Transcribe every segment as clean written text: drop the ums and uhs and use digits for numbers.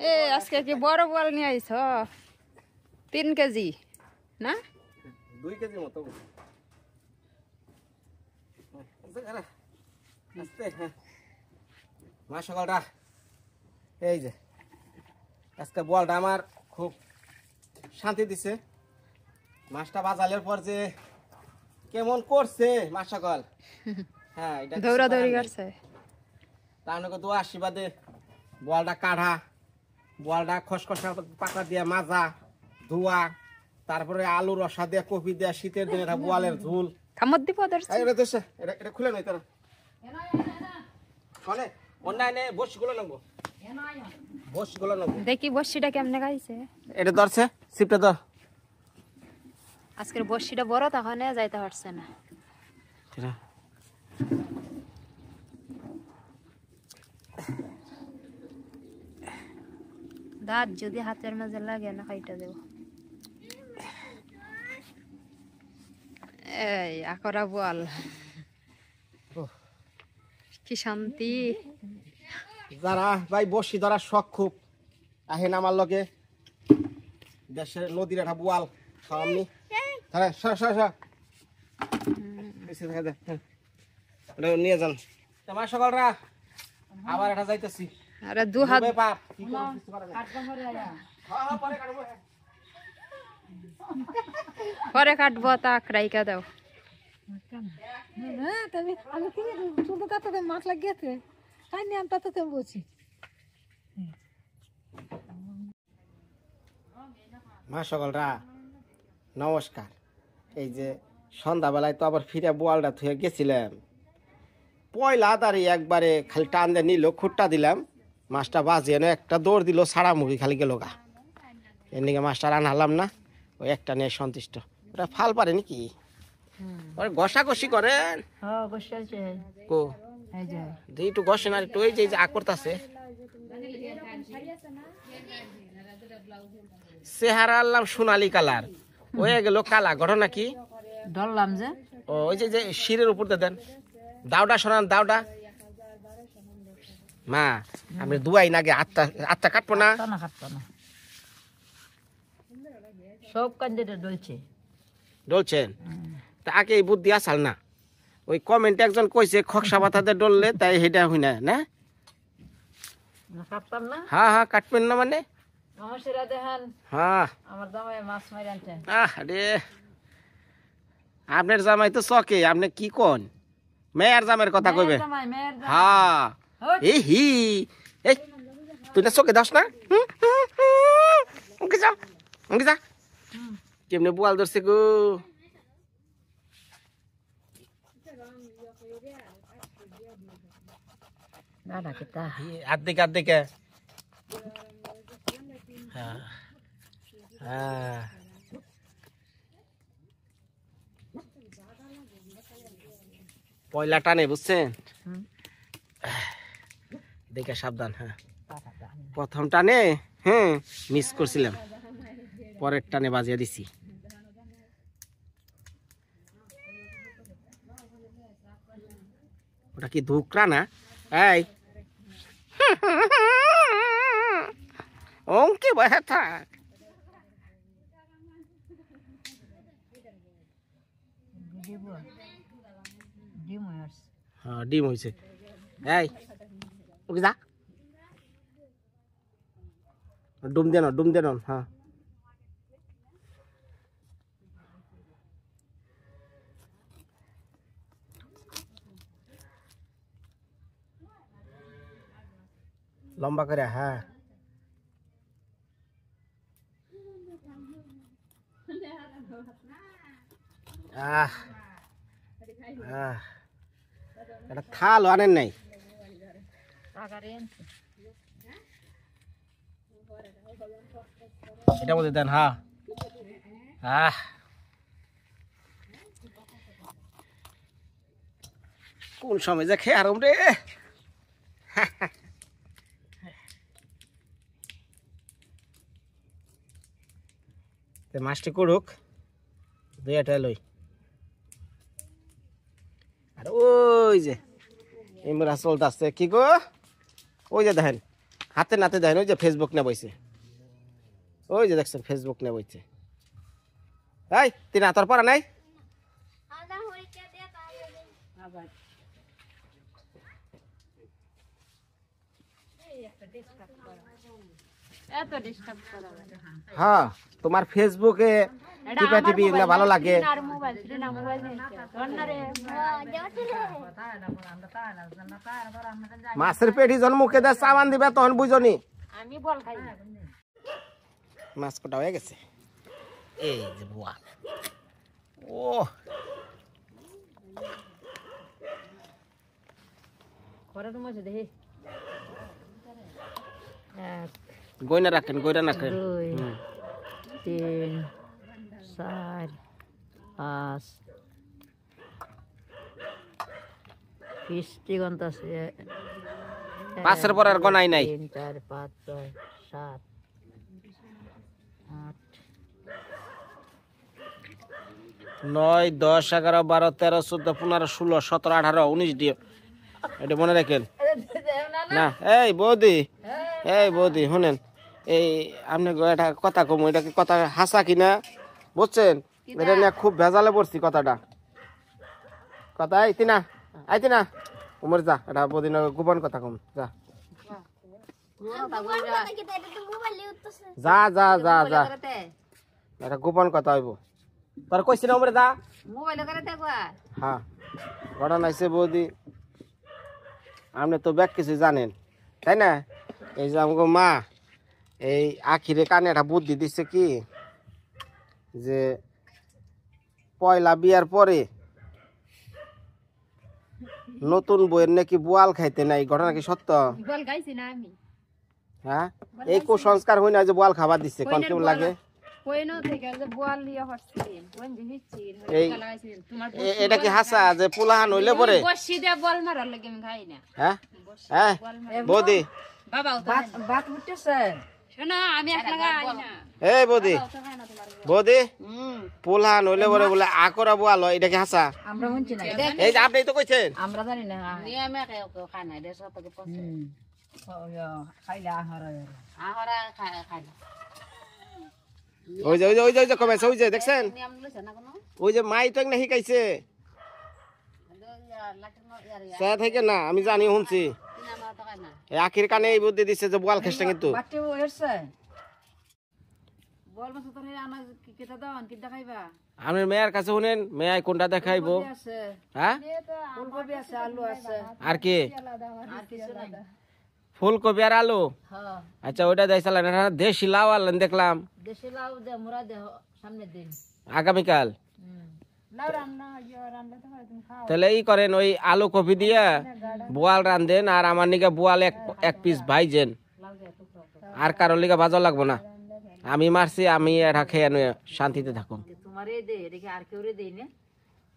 এ আজকে কি বড় বল নিয়ে আইছ 3 কেজি না 2 কেজি মতো মা সকালটা এই যে আজকে বলটা আমার খুব শান্তি দিছে মাছটা বাজালের পর যে কেমন করছে মা সকাল হ্যাঁ এটা দৌড়াদৌড়ি করছে তাহলে দোয়া আশীর্বাদে বলটা কাঢ়া বলটা খসখসা পাকড়া দিয়ে মাজা ধোয়া তারপরে আলু রসা দিয়ে কপি দিয়ে শীতের দিনে এটা বোয়ালের ঝোল কামত দিব দর্শ এটা খুলে নই তারা শোনে অন্যান্য বসগুলো নেবো বসগুলো নেবো দেখি বর্ষিটা কেমনে খাইছে এটা ধরছে সিপটা ধর আজকের বর্ষিটা বড় তখন যাইতে পারছে না দাঁত যদি হাতের মাঝে লাগে না খাইটা দেব এই আকরা বল কি শান্তি যারা ভাই বসি ধরা শখ খুব আহেন আমার লগে দেশের নদীর একটা বোয়াল খাওয়ামনি হ্যাঁ নিয়ে যান তোমার সকালরা আবার এটা যাইতেছি আরে দু হাত বাপ পরে কাটবো তাক রাইকা দাও মাছ লাগিয়েছে তাই নিয়ে আমি তো বলছি মা সকালরা নমস্কার এই যে সন্ধ্যাবেলায় তো আবার ফিরে বোয়ালটা থুয়ে গেছিলাম পয়লা তারি একবারে খালি টান দিয়ে নিল খুঁটটা দিলাম মাছটা বাজিয়ে না একটা দৌড় দিল সারা মুখি খালি গেল গা এদিকে মাছটা রান্নালাম না ওই একটা নিয়ে সন্তুষ্ট ওটা ফাল পারে নাকি ওর ঘষাঘষি করেন কো একটু ঘষে না একটু ওই যে আগ করতেছে চেহারা আনলাম সোনালি কালার হয়ে গেল কালা ঘটনা কি ধরলাম যে ওই যে শিরের উপর দেন দাওটা সরান দাওটা মা আমি দুয়াই নাগে আটটা কাটবো না কাটতো না সব কান্দে ডলছেন তা আগে এই বুদ্ধি আসাল না ওই কমেন্টে একজন কইছে খকসা পাতাতে ডললে তাই সেটা হই না না কাটতাম না হ্যাঁ হ্যাঁ কাটবেন না মানে নমস্কার দেখান হ্যাঁ আমার জামাই মাছ মারি আনছে আরে আপনার জামাই তো চকে আপনি কি কোন মেয়ের জামাইয়ের কথা কইবে হ্যাঁ এই হি এই তুই না চকে দাস না ওকে যা কেমনে বোয়াল ধরছে গো আর্ধেকে পয়লা টানে বুঝছেন দেখে সাবধান হ্যাঁ প্রথম টানে হ্যাঁ মিস করছিলাম পরের টানে বাজিয়ে দিছি ওটা কি ধুকরা না এই অঙ্কে বসে থাক হ্যাঁ ডিম হয়েছে এই ওকে যা ডুম দেন হ্যাঁ লম্বা করে হ্যাঁ এটা থাল আনেন নাই এটা বলতে দেন হ্যাঁ কোন সময় যে খেয়ে আরাম রে মাছটি করুক দুইটা লই আর ওই যে ইমরা চলতেছে কি গো ওই যে দেখেন হাতে নাতে দেখেন ওই যে ফেসবুক নিয়ে বইছে, ওই যে দেখছেন ফেসবুক নিয়ে বইছে। এই তিন তোর পড়া নাই? হ্যাঁ তোমার ফেসবুকে টিপা টিপি এগুলা ভালো লাগে। মাছের পেটি যখন মুখে দেয় সাবান দিবে তখন বুঝনি। আমি বল খাই মাছ কটা হয়ে গেছে। এই যে বুয়া, ও ঘরে তো মাছ দেখি এক গয়না রাখেন, গয়না রাখেন। 2 3 4 5 50 গন্ত আছে। পাঁচের পর আর গনাই নাই। 3 4 5 6 7 8 9 10 11 12 13 14 15 16 17 18 19 দিয়ে এটা মনে রাখেন না। এই বৌদি, এই বৌদি শুনেন, এই আপনি একটা কথা কম, এটা কি কথা হাসা কিনা বুঝছেন? এটা নিয়ে খুব ভেজালে পড়ছি কথাটা। কথা আইতি না, আইতি না উমর যা, এটা বৌদি গোপন কথা কম, যা যা যা যা যা, এটা গোপন কথা হইব। তোর কইছি না উমরে যা। হ্যাঁ ঘটনা হয়েছে বৌদি, আপনি তো ব্যাগ কিছু জানেন তাই না? এই যে আমাকে মা এই আখিরে কানে একটা বুদ্ধি দিচ্ছে কি, যে পয়লা বিয়ার পরে নতুন বইয়ের নাকি বোয়াল খাইতে নাই। ঘটনা কি সত্য? হ্যাঁ এই কুসংস্কার হই না যে বোয়াল খাবার দিচ্ছে, কোন কেমন লাগে? এটা কি হাসা যে পোলাহান হইলে পরে? হ্যাঁ হ্যাঁ বৌদি, বাত উঠতেছে এই বৌদি, বৌদি পোলাহান হইলে পরে বলে আকরা বোয়াল হয়, এটা কি হাসা? আমরা শুনছি না, এই যে আপনি তো কইছেন। আমরা জানি না নিয়মে খায় না দেশ থেকে খাইলে আহরা খায় না। ওই যে ওই যে ওই যে ওই যে কমেছে, ওই যে দেখছেন, ওই যে মাই তো না শিখাইছে সে থেকে না, আমি জানি শুনছি। এই আখির কানে এই বুদ্ধি দিচ্ছে যে বোয়াল খেসটা কিন্তু আপনার মেয়ের কাছে শুনেন, মেয়ে কোনটা দেখাইবো? হ্যাঁ আর কি ফুলকপি আর আলু? আচ্ছা ওইটা দেখছিলেন, দেশি লাউ আনলেন দেখলাম দেশি লাউ দে মুরা দে সামনে দিন আগামীকাল। তাহলে ই করেন, ওই আলু কপি দিয়া বোয়াল রান্ধেন, আর আমার নিকে বোয়াল এক পিস ভাইজেন, আর কারোর লিগা বাজার লাগবো না। আমি মারছি, আমি এটা খেয়ে নিয়ে শান্তিতে থাকুন। তোমারে দে দেখি আর কেউ রে দেই না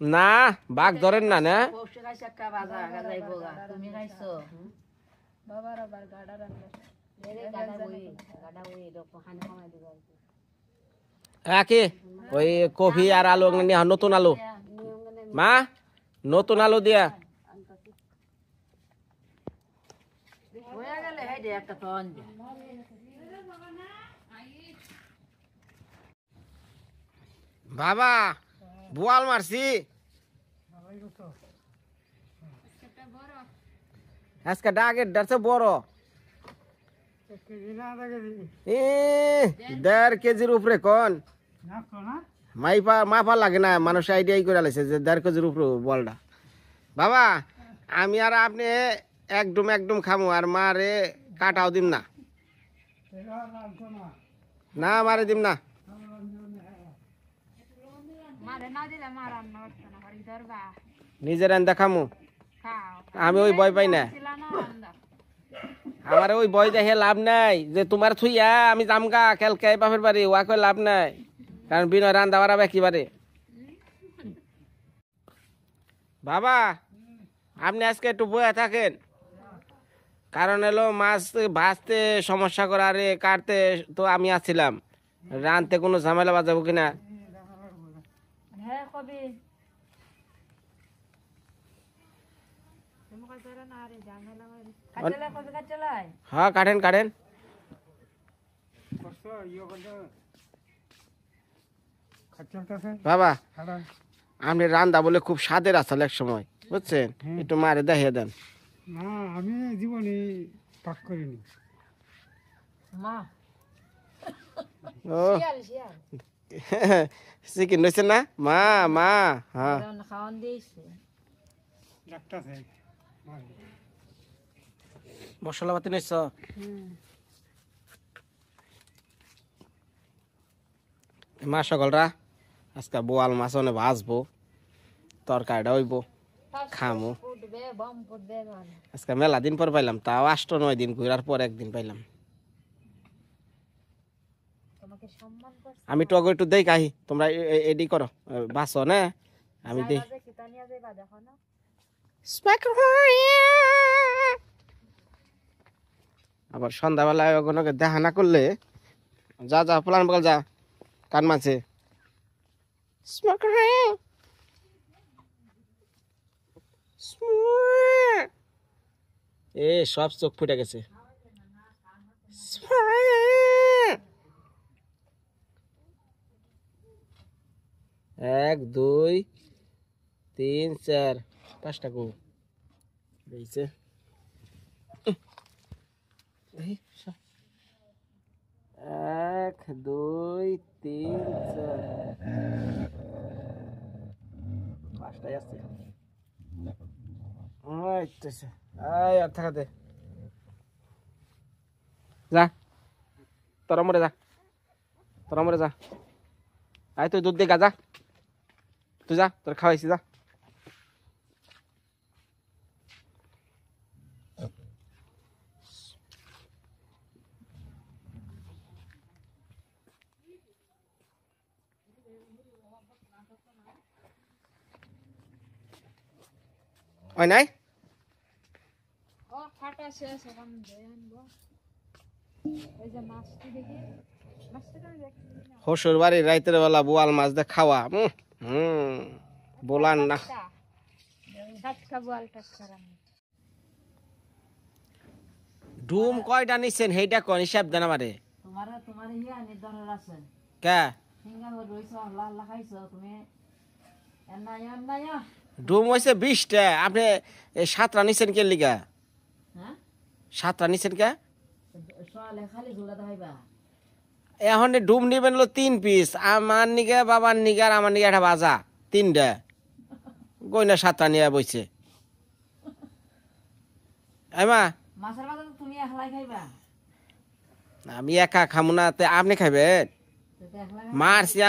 না বাঘ ধরেন না না। পৌষে খাইছে একটা বাজা যাইবো গা, তুমি খাইছো বাবার আবার গাডা রান্না মেরে গাডা ওই রকম খানা কমাই দিবা। কি ওই কফি আর আলু নতুন আলু মা, নতুন আলু দিয়া হয়ে গেলে এই দে একটা টন বাবা বোয়াল মারছি আজকে ডাকের ডারছে বড় 1.5 কেজির উপরে কোন মাপা লাগে না, মানুষ আইডিয়াই করে লাইছে যে 1.5 কেজির উপরে বলটা। বাবা আমি আর আপনি একদম খামু, আর মারে কাটাও দিম না, না মারে দিম না। নিজের দেখামু, আমি ওই ভয় পাই না, আমার ওই ভয় দেখে লাভ নাই যে তোমার থুইয়া আমি জামগা খেলকে বাপের বাড়ি, ওয়াকে লাভ নাই, কারণ বিনয় রান্দা বাড়াবে একেবারে। বাবা আপনি আজকে একটু বয়ে থাকেন, কারণ এলো মাছ ভাজতে সমস্যা করে, আরে কাটতে তো আমি আসছিলাম, রানতে কোনো ঝামেলা বাজাবো কিনা। হ্যাঁ কবি কাচলা কবি কাচলা যায় হ্যাঁ কাটেন কাটেন বাবা আপনি রান্দা বলে খুব স্বাদের আসল এক সময় বুঝছেন একটু মারে দেখিয়ে দেন না আমি জীবনে পাক করিনি মা ও শিয়াল শিয়াল চিকেন রয়েছে না মা মা হ্যাঁ খাওয়ান দিয়েছে ডাক্তার মশলা পাতি নিচ্ছ মা সকলরা আজকে বোয়াল মাছ অনেক ভাজবো তরকারিটা হইব খামো ফুটবে বম ফুটবে আজকে মেলা দিন পর পাইলাম তাও 8-9 দিন ঘুরার পর একদিন পাইলাম তোমাকে সম্মান করছে আমি টক একটু দেই কাহি তোমরা এডি করো বাসো না আমি দেই কিতানিয়া যাইবা দেখো না আবার সন্ধ্যাবেলায় ওগুলোকে দেখা না করলে যা যা প্লান বল যা কান মাছে এ সব চোখ ফুটে গেছে 1 2 3 4 5টা গো হইছে 1 2 3 4 5টাই আছে আইতেছে আয় আর থাকা দে যা তোরা মরে যা আয় তুই দুধ দে গা যা তুই যা তোর খাওয়াইছি যা ওই নাই ও ফাটা শেষ এখন ধুয়ে আনবো এই যে মাছটি দেখি মাছটা দেখি হসুর বাড়ির রাইতের বেলা বোয়াল মাছ দিয়ে খাওয়া বলান না টাটকা বোয়াল টাটকা রান্না ডুম কয়টা নিছেন সেইটা কোন হিসাব দেন আমারে তোমার ইয়া নির্ধারণ আছে কে সিঙ্গার রইছো আল্লাহ আল্লাহ খাইছো তুমি এন্না ডুম হইছে 20টা আপনি 7টা নিছেন কে লিগা হ্যাঁ 7টা নিছেন কে সোয়ালে খালি ঝুলা দেখাইবা এখন ডুম নিবেন 3 পিস আমার নিগে বাবার নিগে আর আমার নিগে একটা ভাজা 3টা গইনা 7টা নিয়ে বইছে আইমা মাছের বাজার তো তুমি একলাই খাইবা আমি একা খামু না তে আপনি খাইবেন তো একলাই মারছি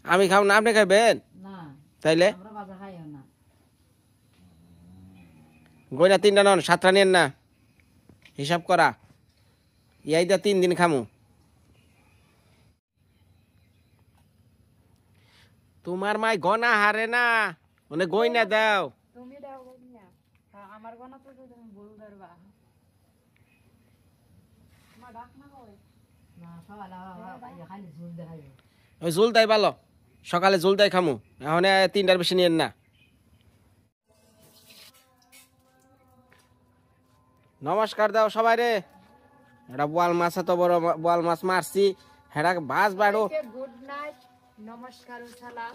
আমি খাবো না আপনি খাইবেন না তাইলে আমরা বাজার খাইও না গইনা 3টা নন 7টা নেন না হিসাব করা ইয়াইদা 3 দিন খামু তোমার মাই গনা হারে না মানে গইনা দাও তুমি দাও গনিয়া আমার গনা তো তুমি ভুল ধরবা মা ডাক না কই না সকালে খালি ঝুল দেখাইবে ওই জুল তাই ভালো সকালে জুল তাই খামু এখন 3টার বেশি নিয়েন না নমস্কার দাও সবাই রে এটা বোয়াল মাছ এত বড় বোয়াল মাছ মারছি হেডা বাস বাড়ো গুড নাইট নমস্কার ও সালাম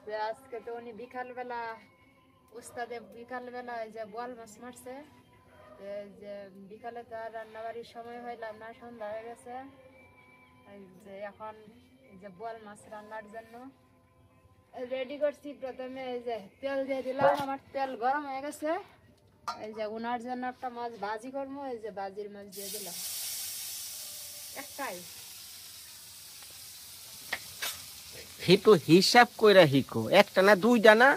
যে আজকে তো উনি বিকালবেলা উস্তাদে বিকালবেলা এই যে বোয়াল মাছ মারছে যে বিকালে তো আর রান্নাবাড়ির সময় হইলাম না সন্ধ্যা হয়ে গেছে এই যে এখন এই যে বোয়াল মাছ রান্নার জন্য রেডি করছি প্রথমে এই যে তেল দিয়ে দিলাম আমার তেল গরম হয়ে গেছে এই যে উনার জন্য একটা মাছ ভাজি করবো এই যে ভাজির মাছ দিয়ে দিলাম একটাই হিটু হিসাব কইরা হিকো একটা না 2টা না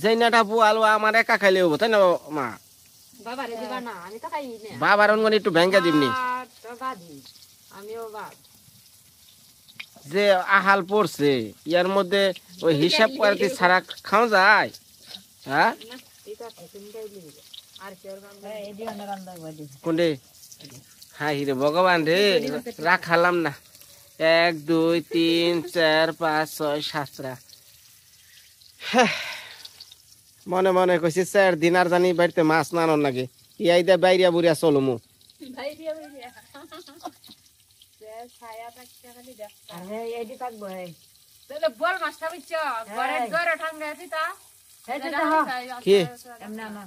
যেই নাটা বোয়াল আমার একা খাইলে হবো তাই না মা বাবারে দিবা না আমি তো খাই না বাবার অঙ্গন একটু ভেঙ্গা দিবনি আর তো বাজি আমিও বাদ যে আহাল পড়ছে ইয়ার মধ্যে ওই হিসাব করতে ছাড়া খাওয়া যায় হ্যাঁ না ঠিক আছে তুমি খাইলি আর কেউ রান্না এই দিও না রান্না বাড়ি কোনটি হাই রে ভগবান রে রাখালাম না 1 2 3 4 5 6 7টা মনে মনে কইছি 4 দিন আর জানি বাড়িতে মাছ নানোর নাকি ইয়াই দে বাইরিয়া বুড়িয়া চলমু ছায়া থাকছে খালি দেখতে আরে এইটি থাকবো এই তাহলে বল মাছটা বিচ্ছ ঘরে ঘরে ঠান্ডা দিতা এইটি দেখো কি এমনি না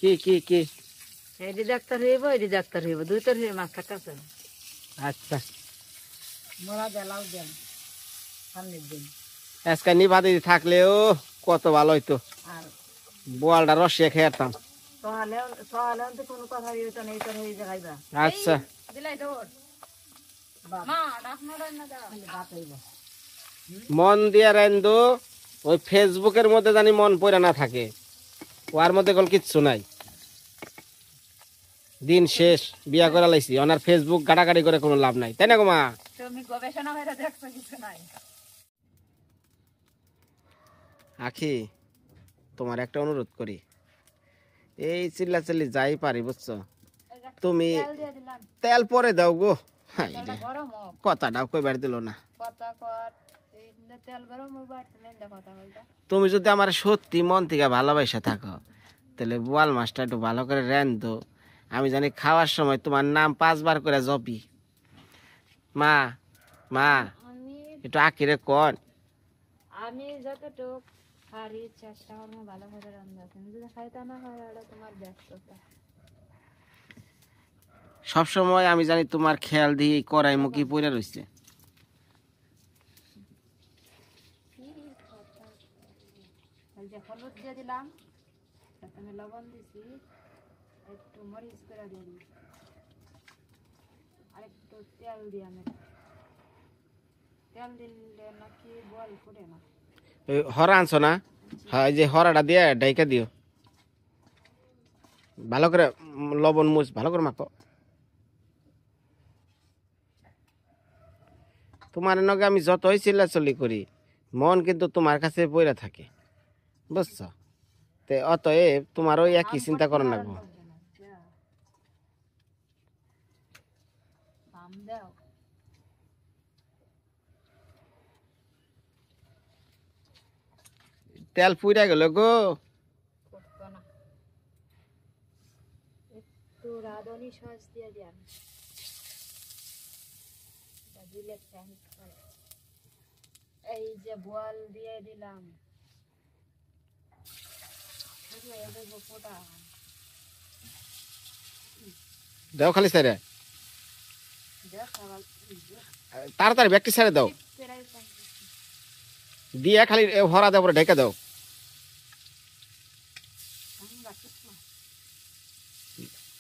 কি কি কি এইটি ডাক্তার হইব এইটি ডাক্তার হইব দুই তোর হয়ে মাছ থাকতেছে আচ্ছা মোরা দেলাও দেন সামনের দিন আজকে নিভা দিদি থাকলেও কত ভালো হইতো আর বোয়ালটা রসিয়ে খেয়েতাম সহালেও তো কোনো কথা হইতো না এই তোর হয়ে যাইবা আচ্ছা দিলাই দৌড় বাপ মা ডাকনা না দাও বাপ হইব মন দিয়া রাইন্দো ওই ফেসবুকের মধ্যে জানি মন পড়ে না থাকে ওর মধ্যে কোনো কিচ্ছু নাই দিন শেষ বিয়া করে লাইছি ওনার ফেসবুক গাড়াগাড়ি করে কোনো লাভ নাই তাই না গো মা তুমি গবেষণা করে দেখছো কিছু নাই আখি তোমার একটা অনুরোধ করি এই চিল্লাচিল্লি যাই পারি বুঝছো তুমি তেল দিয়ে দিলাম তেল পরে দাও গো হাই রে, তেলটা গরম হোক কথাটাও কইবার দিল না কথা কর এই তেল গরম হোক বাড়তে নেই কথা বলতা তুমি যদি আমার সত্যি মন থেকে ভালোবাসা থাকো তাহলে বোয়াল মাছটা একটু ভালো করে রান্ধো আমি জানি খাওয়ার সময় তোমার নাম 5 বার করে জপি মা মা আমি একটু আখিরে কন আমি যতটুক পারি চেষ্টা করবো ভালো করে রান্না তুমি যদি খাইতে না হয় ওটা তোমার ব্যস্ততা সব সময় আমি জানি তোমার খেয়াল দিয়ে কড়াই মুখি পড়ে রইছে এই যে হলুদ দিয়ে দিলাম তাতে আমি লবণ দিছি একটু মরিচ করে দিয়ে দিই আর একটু তেল দিয়ে আমি তেল দিলে নাকি বল ফুটে না ওই হরা আনছো না হ্যাঁ এই যে হরাটা দিয়ে ডাইকা দিও ভালো করে লবণ মুছ ভালো করে মাখো তোমার নগে আমি যতই চিল্লাচল্লি করি মন কিন্তু তোমার কাছে পড়ে থাকে বুঝছো তে অতএব তোমার ওই একই চিন্তা করো না গো দাম দাও তেল পুইরা গেল গো করতো না একটু রাঁধুনি সস দিয়ে দিলাম এটা দিলে ফ্যান্ট করে এই যে বোয়াল দিয়ে দিলাম ফোটা দাও খালি সাইরে দেখ আবার তাড়াতাড়ি ব্যাগটি ছেড়ে দাও প্রায় দিয়ে খালি হরা দেওয়ার ঢেকে দাও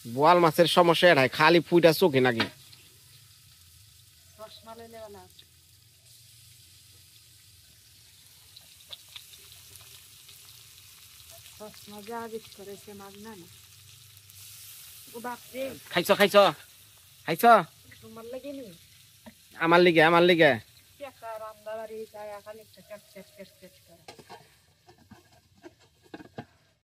বোয়াল মাছের সমস্যা এটাই খালি ফুইটা চোখে নাকি চশমা লইলে বলা চশমা যা বিট করেছে মাগনা না ও বাপরে খাইছ খাইছ খাইছ তোমার লাগে নি আমার লিগে টাকা রান্না বাড়ি যায় খালি একটা চেক চেক চেক চেক করে